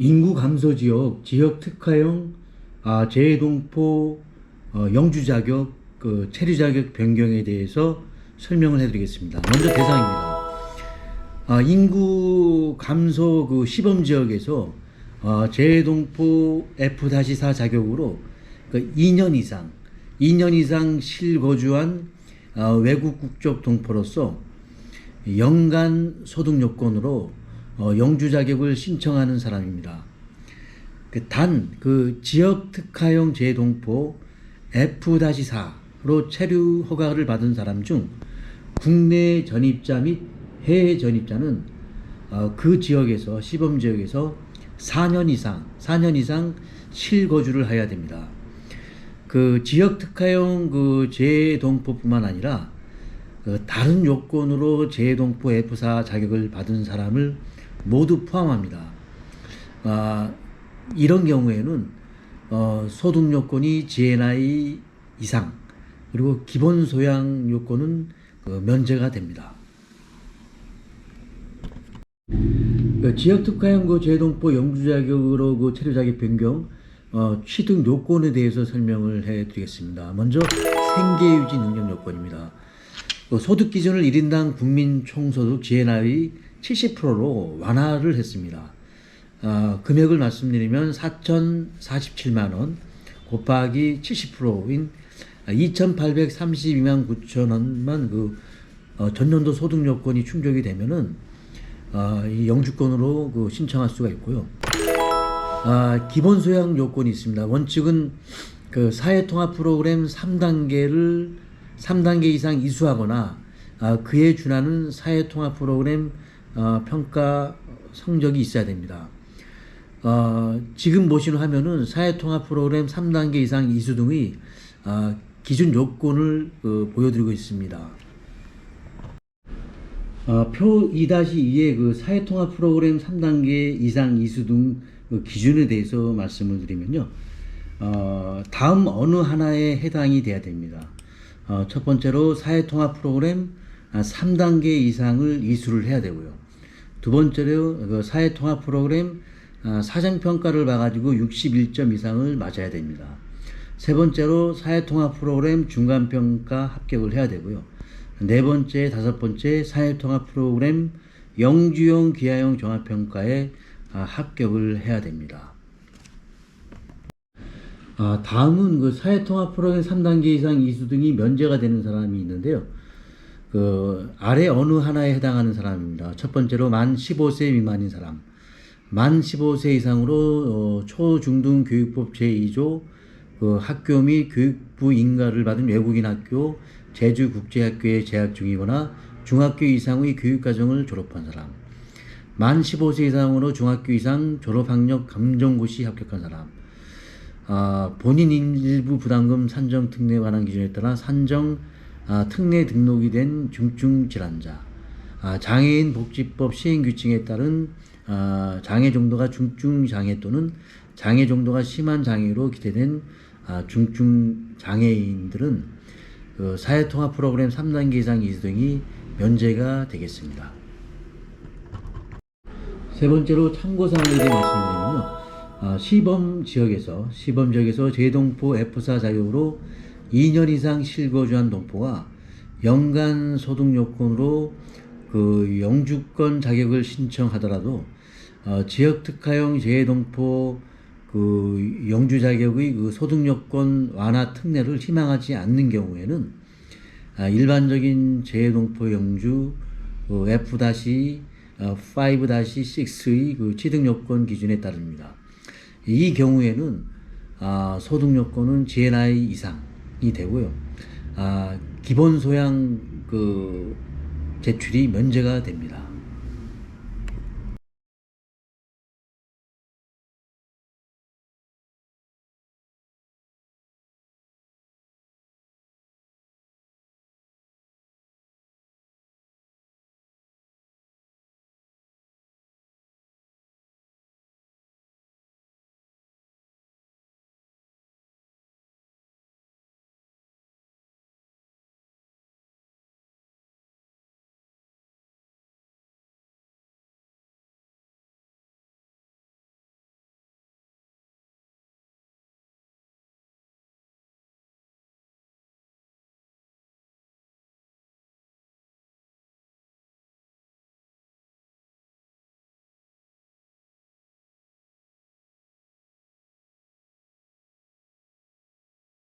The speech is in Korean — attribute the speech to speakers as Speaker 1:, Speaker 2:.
Speaker 1: 인구 감소 지역 특화형 재동포 영주 자격 체류 자격 변경에 대해서 설명을 해드리겠습니다. 먼저 대상입니다. 인구 감소 시범 지역에서 재동포 F-4 자격으로 2년 이상 실거주한 외국 국적 동포로서 연간 소득 요건으로 영주 자격을 신청하는 사람입니다. 단 지역 특화형 재동포 F-4로 체류 허가를 받은 사람 중 국내 전입자 및 해외 전입자는 그 지역에서 시범 지역에서 4년 이상 실거주를 해야 됩니다. 지역 특화형 재동포뿐만 아니라 다른 요건으로 재동포 F-4 자격을 받은 사람을 모두 포함합니다. 이런 경우에는 소득 요건이 GNI 이상 그리고 기본 소양 요건은 면제가 됩니다. 지역 특화형 재동포 영주 자격으로 체류 자격 변경 취득 요건에 대해서 설명을 해드리겠습니다. 먼저 생계 유지 능력 요건입니다. 소득 기준을 1인당 국민 총소득 GNI 70%로 완화를 했습니다. 금액을 말씀드리면 4,047만 원 곱하기 70%인 2,832만 9천 원만 전년도 소득 요건이 충족이 되면은 이 영주권으로 신청할 수가 있고요. 기본 소양 요건이 있습니다. 원칙은 사회통합 프로그램 3단계 이상 이수하거나 그에 준하는 사회통합 프로그램 평가 성적이 있어야 됩니다. 지금 보시는 화면은 사회통합 프로그램 3단계 이상 이수 등의 기준 요건을 보여드리고 있습니다. 표 2-2의 사회통합 프로그램 3단계 이상 이수 등 기준에 대해서 말씀을 드리면요. 다음 어느 하나에 해당이 돼야 됩니다. 첫 번째로 사회통합 프로그램 3단계 이상을 이수를 해야 되고요. 두 번째로 사회통합 프로그램 사정평가를 봐가지고 61점 이상을 맞아야 됩니다. 세 번째로 사회통합 프로그램 중간평가 합격을 해야 되고요. 네 번째, 다섯 번째 사회통합 프로그램 영주형 귀하형 종합평가에 합격을 해야 됩니다. 다음은 사회통합 프로그램 3단계 이상 이수 등이 면제가 되는 사람이 있는데요. 아래 어느 하나에 해당하는 사람입니다. 첫 번째로 만 15세 미만인 사람, 만 15세 이상으로 초중등 교육법 제2조 학교 및 교육부 인가를 받은 외국인 학교, 제주국제학교에 재학 중이거나 중학교 이상의 교육과정을 졸업한 사람, 만 15세 이상으로 중학교 이상 졸업학력 감정고시 합격한 사람, 본인 일부 부담금 산정 특례 관한 기준에 따라 산정 특례 등록이 된 중증질환자, 장애인 복지법 시행규칙에 따른 장애 정도가 중증장애 또는 장애 정도가 심한 장애로 기재된 중증장애인들은 사회통합 프로그램 3단계 이상 이수 등이 면제가 되겠습니다. 세 번째로 참고사항에 대해 말씀드리면요. 시범 지역에서 재동포 F-4 자격으로 2년 이상 실거주한 동포가 연간 소득 요건으로 영주권 자격을 신청하더라도 지역 특화형 재동포 영주 자격의 소득 요건 완화 특례를 희망하지 않는 경우에는 일반적인 재동포 영주 F-5-6의 취득 요건 기준에 따릅니다. 이 경우에는 소득 요건은 GNI 이상이 되고요. 기본 소양 제출이 면제가 됩니다.